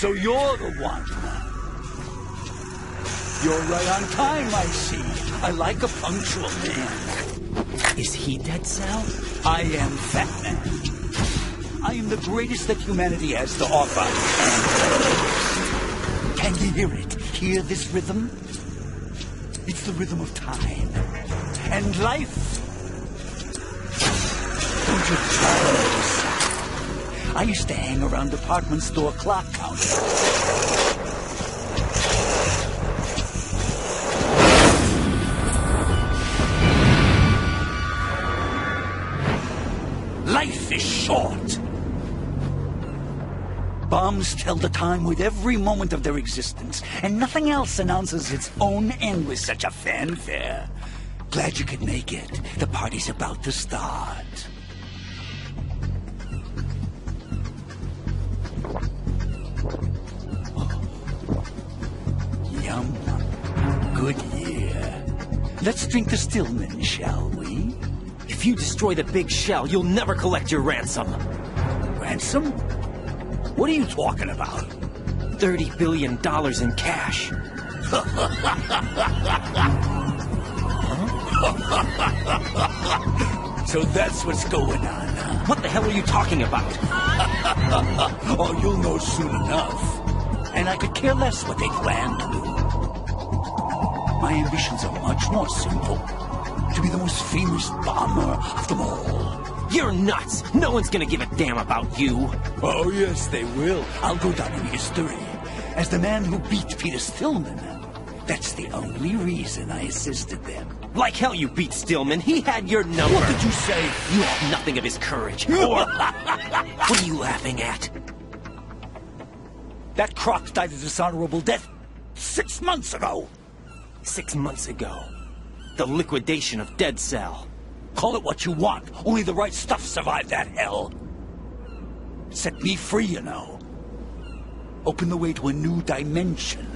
So you're the one. You're right on time, I see. I like a punctual man. Is he Dead Cell? I am Fat Man. I am the greatest that humanity has to offer. Can you hear it? Hear this rhythm? It's the rhythm of time. And life. Don't you try this. I used to hang around department store clock counters. Life is short. Bombs tell the time with every moment of their existence, and nothing else announces its own end with such a fanfare. Glad you could make it. The party's about to start. Oh. Yum. Good year. Let's drink the Stillman, shall we? If you destroy the big shell, you'll never collect your ransom. Ransom? What are you talking about? $30 billion in cash. So that's what's going on, huh? What the hell are you talking about? Oh, you'll know soon enough. And I could care less what they plan to do. My ambitions are much more simple. To be the most famous bomber of them all. You're nuts! No one's gonna give a damn about you! Oh, yes, they will. I'll go down in history as the man who beat Peter Stillman. That's the only reason I assisted them. Like hell you beat Stillman. He had your number. What did you say? You have nothing of his courage. Or... What are you laughing at? That croc died a dishonorable death 6 months ago. 6 months ago. The liquidation of Dead Cell. Call it what you want. Only the right stuff survived that hell. Set me free, you know. Open the way to a new dimension.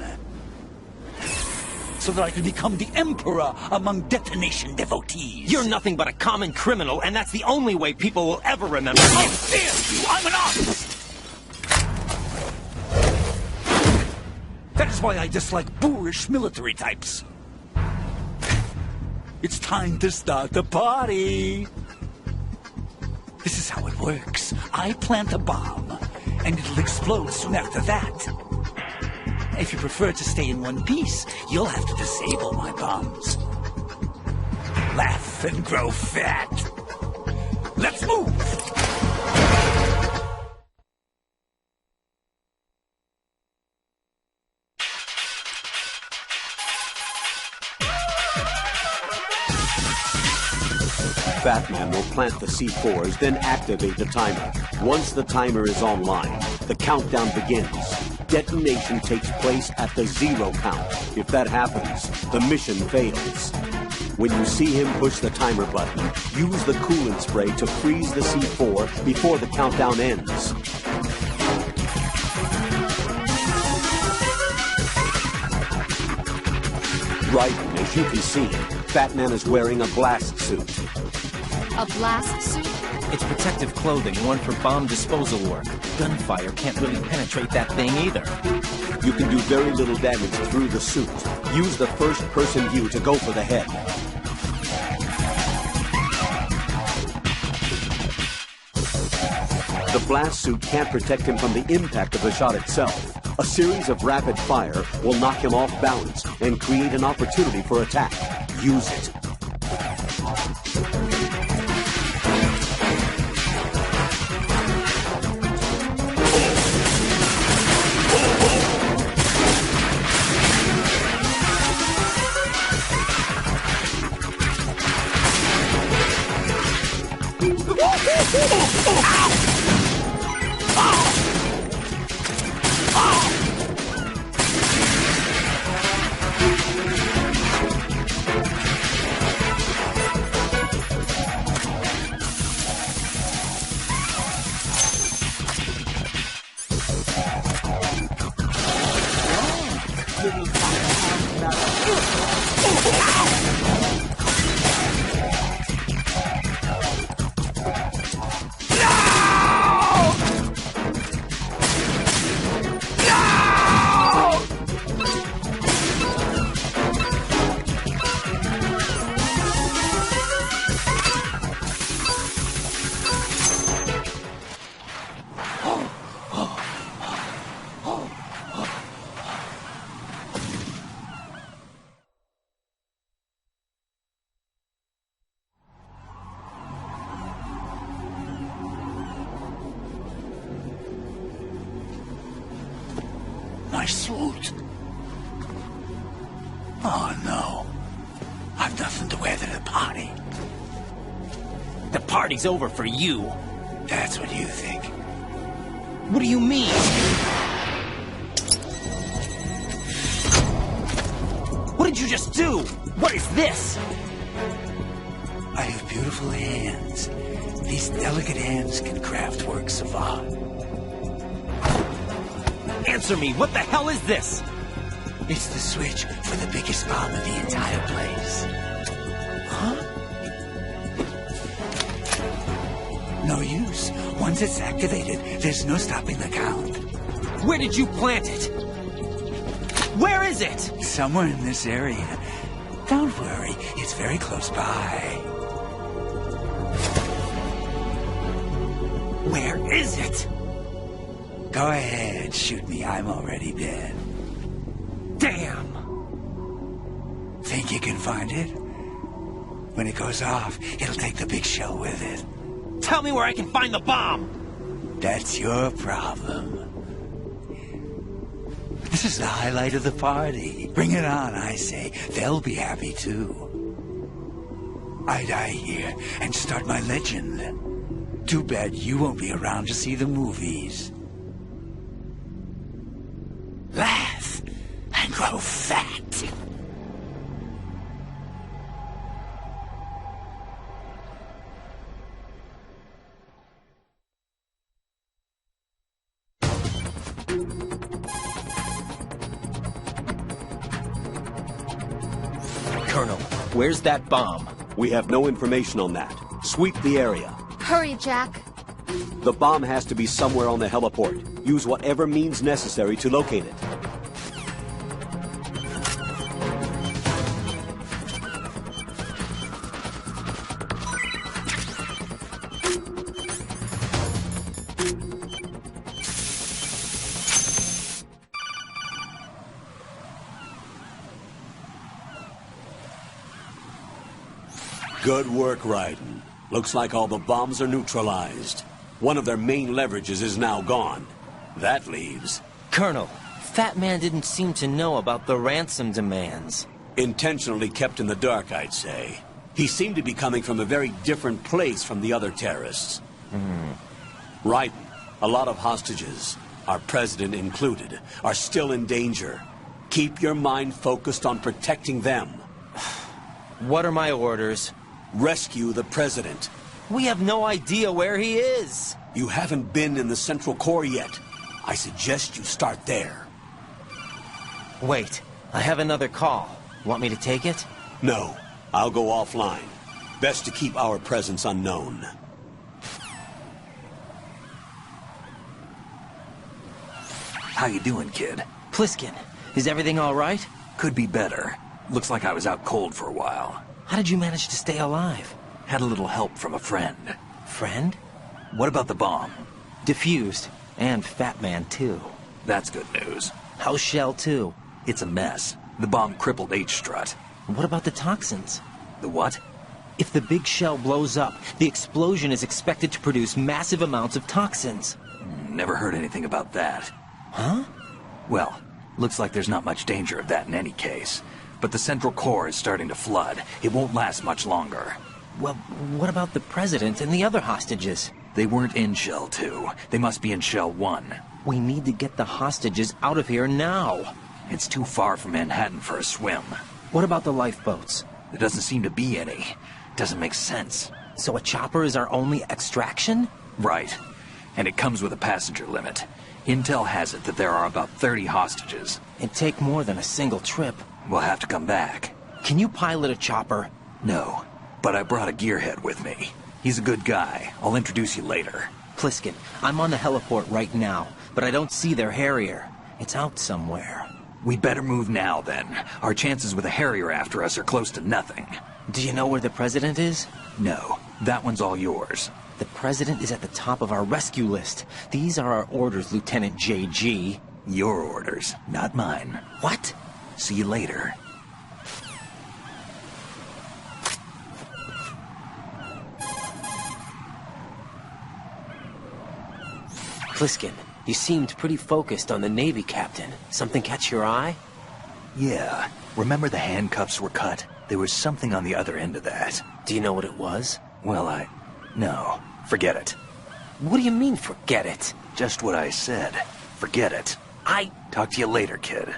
So that I can become the emperor among detonation devotees. You're nothing but a common criminal, and that's the only way people will ever remember you. How dare you! I'm an artist! That is why I dislike boorish military types. It's time to start the party. This is how it works. I plant a bomb, and it'll explode soon after that. If you prefer to stay in one piece, you'll have to disable my bombs. Laugh and grow fat. Let's move! Batman will plant the C4s, then activate the timer. Once the timer is online, the countdown begins. Detonation takes place at the 0 count. If that happens, the mission fails. When you see him push the timer button, use the coolant spray to freeze the C4 before the countdown ends. Right, as you can see, Batman is wearing a blast suit. A blast suit? It's protective clothing worn for bomb disposal work. Gunfire can't really penetrate that thing either. You can do very little damage through the suit. Use the first-person view to go for the head. The blast suit can't protect him from the impact of the shot itself. A series of rapid fire will knock him off balance and create an opportunity for attack. Use it. my suit. Oh no. I've nothing to wear to the party. The party's over for you. That's what you think. What do you mean? What did you just do? What is this? I have beautiful hands. These delicate hands can craft works of art. Answer me, what the hell is this? It's the switch for the biggest bomb in the entire place. Huh? No use. Once it's activated, there's no stopping the count. Where did you plant it? Where is it? Somewhere in this area. Don't worry, it's very close by. Where is it? Go ahead, shoot me. I'm already dead. Damn! Think you can find it? When it goes off, it'll take the big shell with it. Tell me where I can find the bomb! That's your problem. This is the highlight of the party. Bring it on, I say. They'll be happy too. I die here and start my legend. Too bad you won't be around to see the movies. Laugh and grow fat. Colonel, where's that bomb? We have no information on that. Sweep the area. Hurry, Jack. The bomb has to be somewhere on the heliport. Use whatever means necessary to locate it. Good work, Raiden. Looks like all the bombs are neutralized. One of their main leverages is now gone. That leaves... Colonel, Fat Man didn't seem to know about the ransom demands. Intentionally kept in the dark, I'd say. He seemed to be coming from a very different place from the other terrorists. Raiden, a lot of hostages, our president included, are still in danger. Keep your mind focused on protecting them. What are my orders? Rescue the president. We have no idea where he is. You haven't been in the Central Core yet. I suggest you start there. Wait, I have another call. Want me to take it? No, I'll go offline. Best to keep our presence unknown. How you doing, kid? Pliskin, is everything all right? Could be better. Looks like I was out cold for a while. How did you manage to stay alive? Had a little help from a friend. Friend? What about the bomb? Diffused. And Fat Man, too. That's good news. How's Shell, too? It's a mess. The bomb crippled H-Strut. What about the toxins? The what? If the big shell blows up, the explosion is expected to produce massive amounts of toxins. Never heard anything about that. Huh? Well, looks like there's not much danger of that in any case. But the Central Core is starting to flood. It won't last much longer. Well, what about the president and the other hostages? They weren't in Shell 2. They must be in Shell 1. We need to get the hostages out of here now. It's too far from Manhattan for a swim. What about the lifeboats? There doesn't seem to be any. Doesn't make sense. So a chopper is our only extraction? Right. And it comes with a passenger limit. Intel has it that there are about 30 hostages. It'd take more than a single trip. We'll have to come back. Can you pilot a chopper? No, but I brought a gearhead with me. He's a good guy. I'll introduce you later. Pliskin, I'm on the heliport right now, but I don't see their Harrier. It's out somewhere. We better move now, then. Our chances with a Harrier after us are close to nothing. Do you know where the president is? No, that one's all yours. The president is at the top of our rescue list. These are our orders, Lieutenant JG. Your orders, not mine. What? See you later. Pliskin, You seemed pretty focused on the Navy captain. Something catch your eye? Yeah. Remember the handcuffs were cut? There was something on the other end of that. Do you know what it was? Well, No. Forget it. What do you mean, forget it? Just what I said. Forget it. Talk to you later, kid.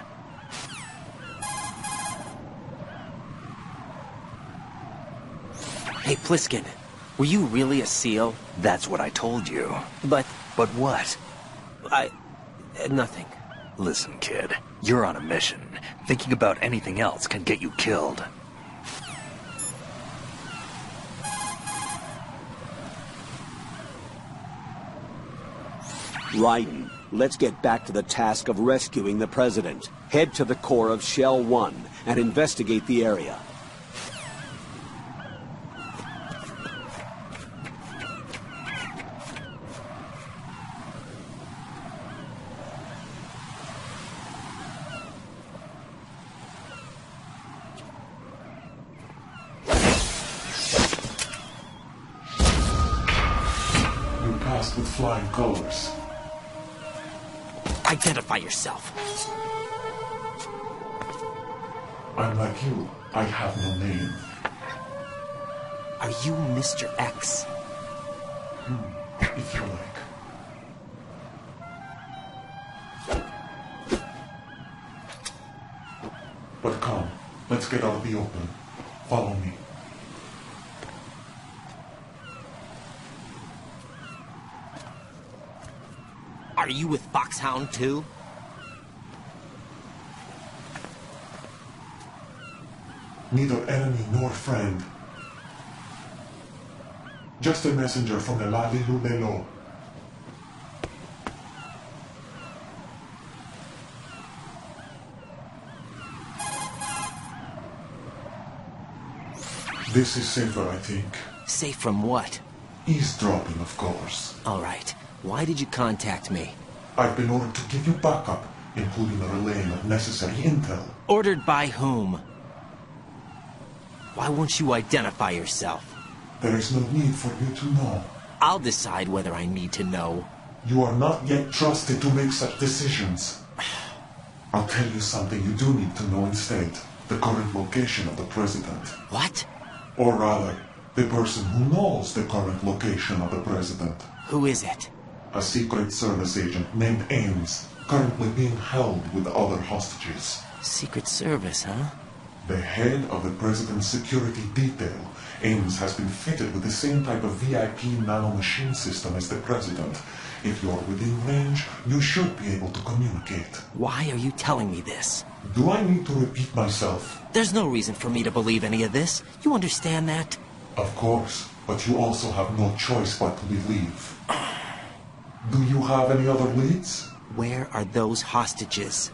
Hey, Pliskin, were you really a SEAL? That's what I told you. But But what? nothing. Listen, kid. You're on a mission. Thinking about anything else can get you killed. Raiden, let's get back to the task of rescuing the President. Head to the core of Shell 1 and investigate the area. You passed with flying colors. Identify yourself. I'm like you. I have no name. Are you Mr. X? If you like. But come, let's get out of the open. Follow me. Are you with Foxhound too? Neither enemy nor friend. Just a messenger from the Lali Lulelo. This is safer, I think. Safe from what? Eavesdropping, of course. All right. Why did you contact me? I've been ordered to give you backup, including the relaying of necessary intel. Ordered by whom? Why won't you identify yourself? There is no need for you to know. I'll decide whether I need to know. You are not yet trusted to make such decisions. I'll tell you something you do need to know instead. The current location of the President. What? Or rather, the person who knows the current location of the President. Who is it? A Secret Service agent named Ames, currently being held with other hostages. Secret Service, huh? The head of the President's security detail, Ames, has been fitted with the same type of VIP nanomachine system as the President. If you're within range, you should be able to communicate. Why are you telling me this? Do I need to repeat myself? There's no reason for me to believe any of this. You understand that? Of course, but you also have no choice but to believe. Do you have any other leads? Where are those hostages?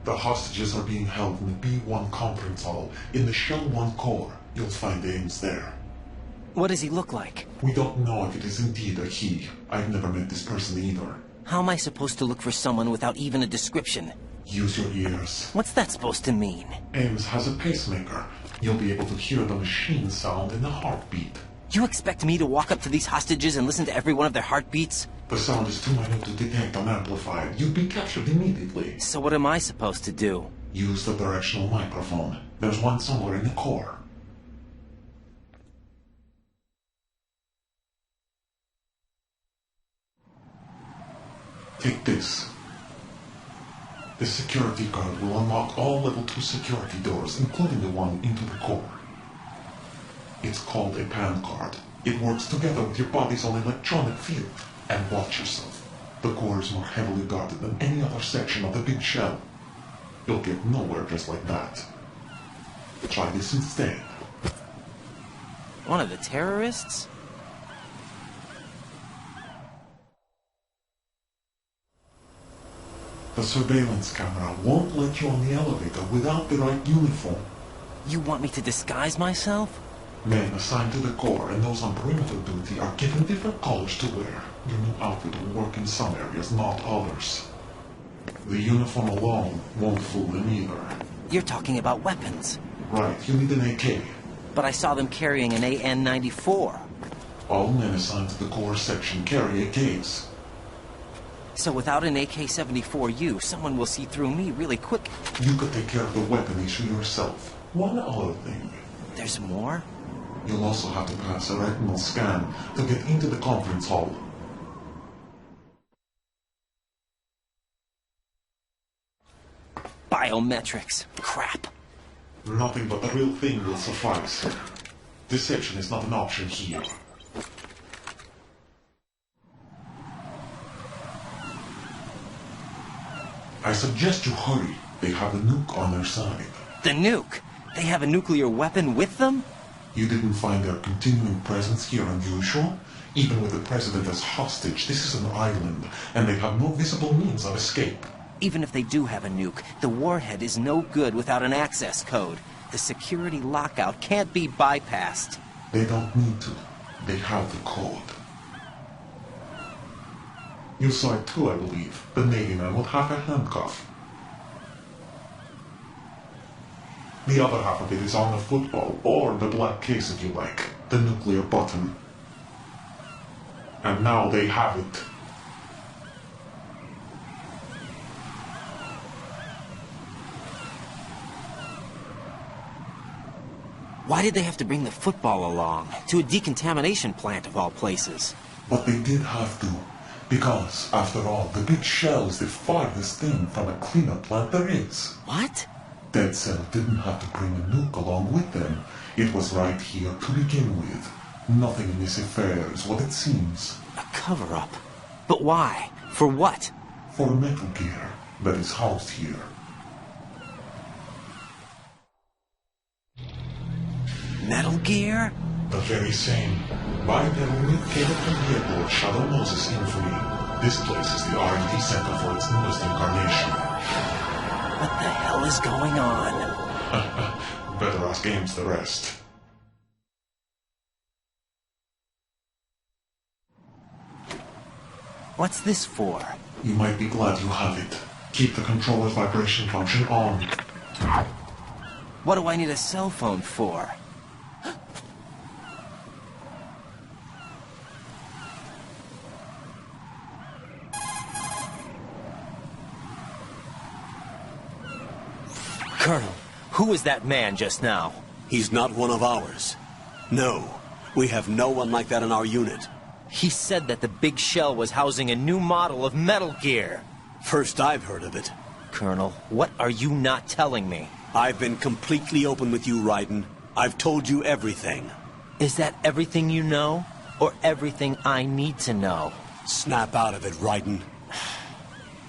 The hostages are being held in the B1 conference hall in the Shell 1 core. You'll find Ames there. What does he look like? We don't know if it is indeed a he. I've never met this person either. How am I supposed to look for someone without even a description? Use your ears. What's that supposed to mean? Ames has a pacemaker. You'll be able to hear the machine sound in the heartbeat. You expect me to walk up to these hostages and listen to every one of their heartbeats? The sound is too minute to detect unamplified. You'd be captured immediately. So what am I supposed to do? Use the directional microphone. There's one somewhere in the core. Take this. The security card will unlock all level 2 security doors, including the one into the core. It's called a PAN card. It works together with your body's own electronic field. And watch yourself. The core is more heavily guarded than any other section of the big shell. You'll get nowhere just like that. Try this instead. One of the terrorists? The surveillance camera won't let you on the elevator without the right uniform. You want me to disguise myself? Men assigned to the core and those on perimeter duty are given different colors to wear. Your new outfit will work in some areas, not others. The uniform alone won't fool them either. You're talking about weapons. Right, you need an AK. But I saw them carrying an AN-94. All men assigned to the core section carry AKs. So without an AK-74U, someone will see through me really quick. You could take care of the weapon issue yourself. One other thing. There's more? You'll also have to pass a retinal scan to get into the conference hall. Biometrics. Crap. Nothing but the real thing will suffice. Deception is not an option here. I suggest you hurry. They have a nuke on their side. The nuke? They have a nuclear weapon with them? You didn't find their continuing presence here unusual? Even with the president as hostage, this is an island, and they have no visible means of escape. Even if they do have a nuke, the warhead is no good without an access code. The security lockout can't be bypassed. They don't need to. They have the code. You saw it too, I believe. The Navy man with half a handcuff. The other half of it is on the football, or the black case if you like. The nuclear button. And now they have it. Why did they have to bring the football along? To a decontamination plant of all places. But they did have to. Because, after all, the big shell is the farthest thing from a cleanup plant there is. What? Dead Cell didn't have to bring a nuke along with them. It was right here to begin with. Nothing in this affair is what it seems. A cover-up? But why? For what? For Metal Gear that is housed here. Metal Gear? The very same. Bipedal nuke came from the airport Shadow Moses infamy. This place is the R&D center for its newest incarnation. What the hell is going on? Better ask Ames the rest. What's this for? You might be glad you have it. Keep the controller's vibration function on. What do I need a cell phone for? Colonel, who was that man just now? He's not one of ours. No, we have no one like that in our unit. He said that the big shell was housing a new model of Metal Gear. First I've heard of it. Colonel, what are you not telling me? I've been completely open with you, Raiden. I've told you everything. Is that everything you know? Or everything I need to know? Snap out of it, Raiden.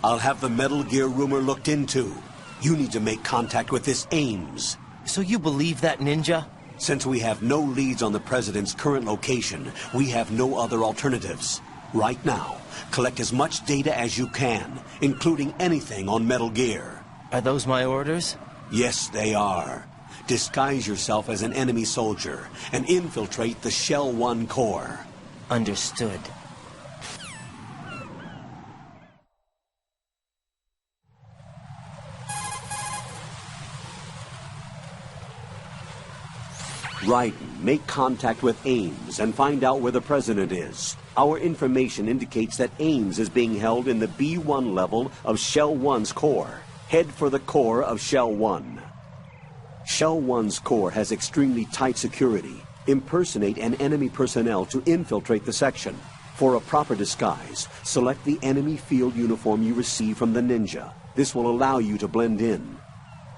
I'll have the Metal Gear rumor looked into. You need to make contact with this Ames. So you believe that ninja? Since we have no leads on the President's current location, we have no other alternatives. Right now, collect as much data as you can, including anything on Metal Gear. Are those my orders? Yes, they are. Disguise yourself as an enemy soldier and infiltrate the Shell 1 core. Understood. Raiden, make contact with Ames and find out where the President is. Our information indicates that Ames is being held in the B1 level of Shell 1's core. Head for the core of Shell 1. Shell 1's core has extremely tight security. Impersonate an enemy personnel to infiltrate the section. For a proper disguise, select the enemy field uniform you receive from the ninja. This will allow you to blend in.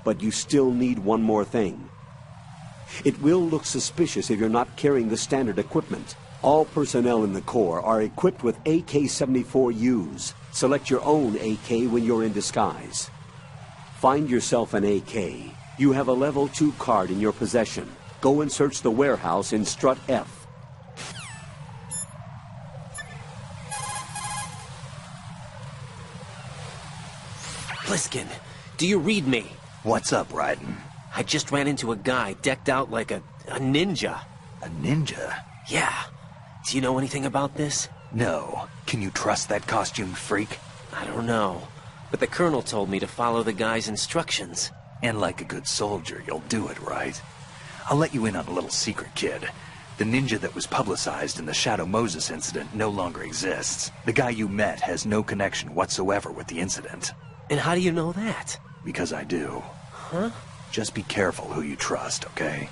But you still need one more thing. It will look suspicious if you're not carrying the standard equipment. All personnel in the Corps are equipped with AK-74Us. Select your own AK when you're in disguise. Find yourself an AK. You have a level 2 card in your possession. Go and search the warehouse in Strut F. Pliskin, do you read me? What's up, Raiden? I just ran into a guy decked out like a ninja. A ninja? Yeah. Do you know anything about this? No. Can you trust that costumed freak? I don't know. But the colonel told me to follow the guy's instructions. And like a good soldier, you'll do it, right? I'll let you in on a little secret, kid. The ninja that was publicized in the Shadow Moses incident no longer exists. The guy you met has no connection whatsoever with the incident. And how do you know that? Because I do. Huh? Just be careful who you trust, okay?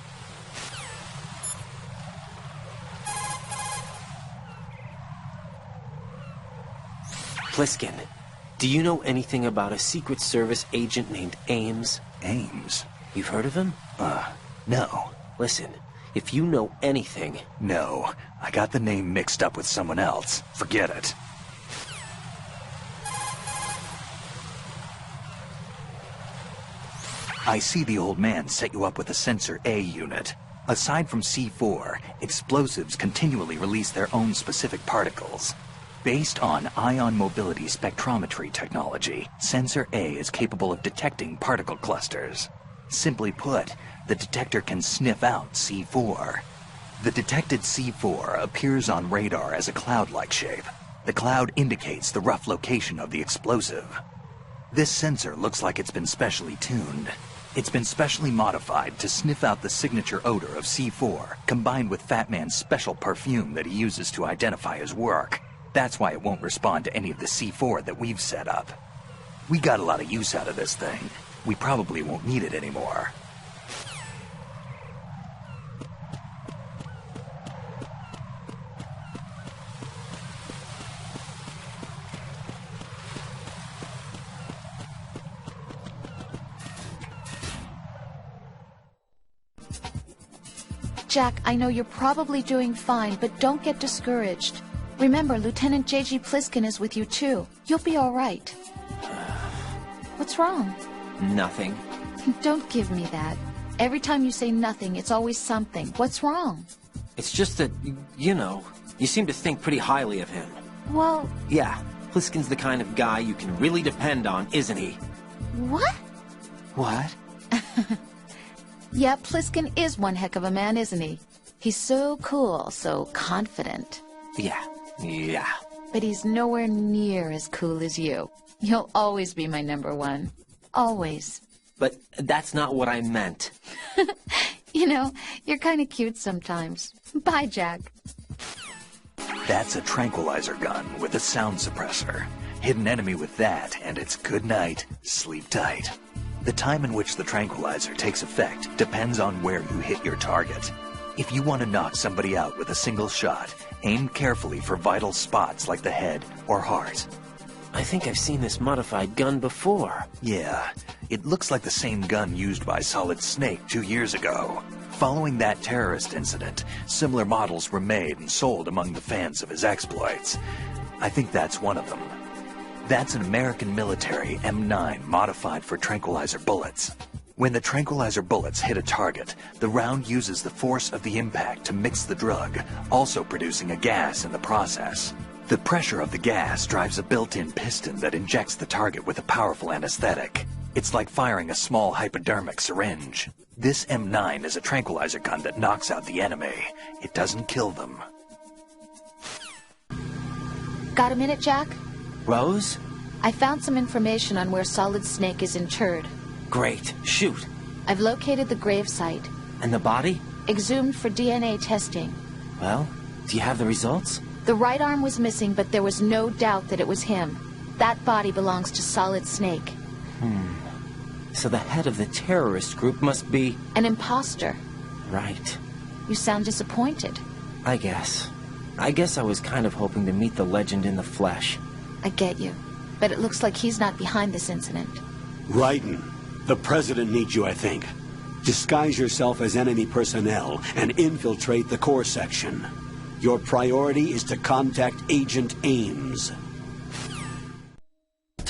Pliskin, do you know anything about a Secret Service agent named Ames? Ames? You've heard of him? No. Listen, if you know anything... No. I got the name mixed up with someone else. Forget it. I see the old man set you up with a Sensor A unit. Aside from C4, explosives continually release their own specific particles. Based on ion mobility spectrometry technology, Sensor A is capable of detecting particle clusters. Simply put, the detector can sniff out C4. The detected C4 appears on radar as a cloud-like shape. The cloud indicates the rough location of the explosive. This sensor looks like it's been specially tuned. It's been specially modified to sniff out the signature odor of C4, combined with Fat Man's special perfume that he uses to identify his work. That's why it won't respond to any of the C4 that we've set up. We got a lot of use out of this thing. We probably won't need it anymore. Jack, I know you're probably doing fine, but don't get discouraged. Remember, Lieutenant J.G. Pliskin is with you, too. You'll be all right. What's wrong? Nothing. Don't give me that. Every time you say nothing, it's always something. What's wrong? It's just that, you know, you seem to think pretty highly of him. Well... Yeah, Pliskin's the kind of guy you can really depend on, isn't he? What? What? Yeah, Pliskin is one heck of a man, isn't he? He's so cool, so confident. Yeah. But he's nowhere near as cool as you. You'll always be my number one. Always. But that's not what I meant. You know, you're kind of cute sometimes. Bye, Jack. That's a tranquilizer gun with a sound suppressor. Hit an enemy with that, and it's good night, sleep tight. The time in which the tranquilizer takes effect depends on where you hit your target. If you want to knock somebody out with a single shot, aim carefully for vital spots like the head or heart. I think I've seen this modified gun before. Yeah, it looks like the same gun used by Solid Snake 2 years ago. Following that terrorist incident, similar models were made and sold among the fans of his exploits. I think that's one of them. That's an American military M9 modified for tranquilizer bullets. When the tranquilizer bullets hit a target, the round uses the force of the impact to mix the drug, also producing a gas in the process. The pressure of the gas drives a built-in piston that injects the target with a powerful anesthetic. It's like firing a small hypodermic syringe. This M9 is a tranquilizer gun that knocks out the enemy. It doesn't kill them. Got a minute, Jack? Rose? I found some information on where Solid Snake is interred. Great. Shoot. I've located the gravesite. And the body? Exhumed for DNA testing. Well, do you have the results? The right arm was missing, but there was no doubt that it was him. That body belongs to Solid Snake. So the head of the terrorist group must be... An imposter. Right. You sound disappointed. I guess I was kind of hoping to meet the legend in the flesh. I get you. But it looks like he's not behind this incident. Raiden, the president needs you, I think. Disguise yourself as enemy personnel and infiltrate the core section. Your priority is to contact Agent Ames.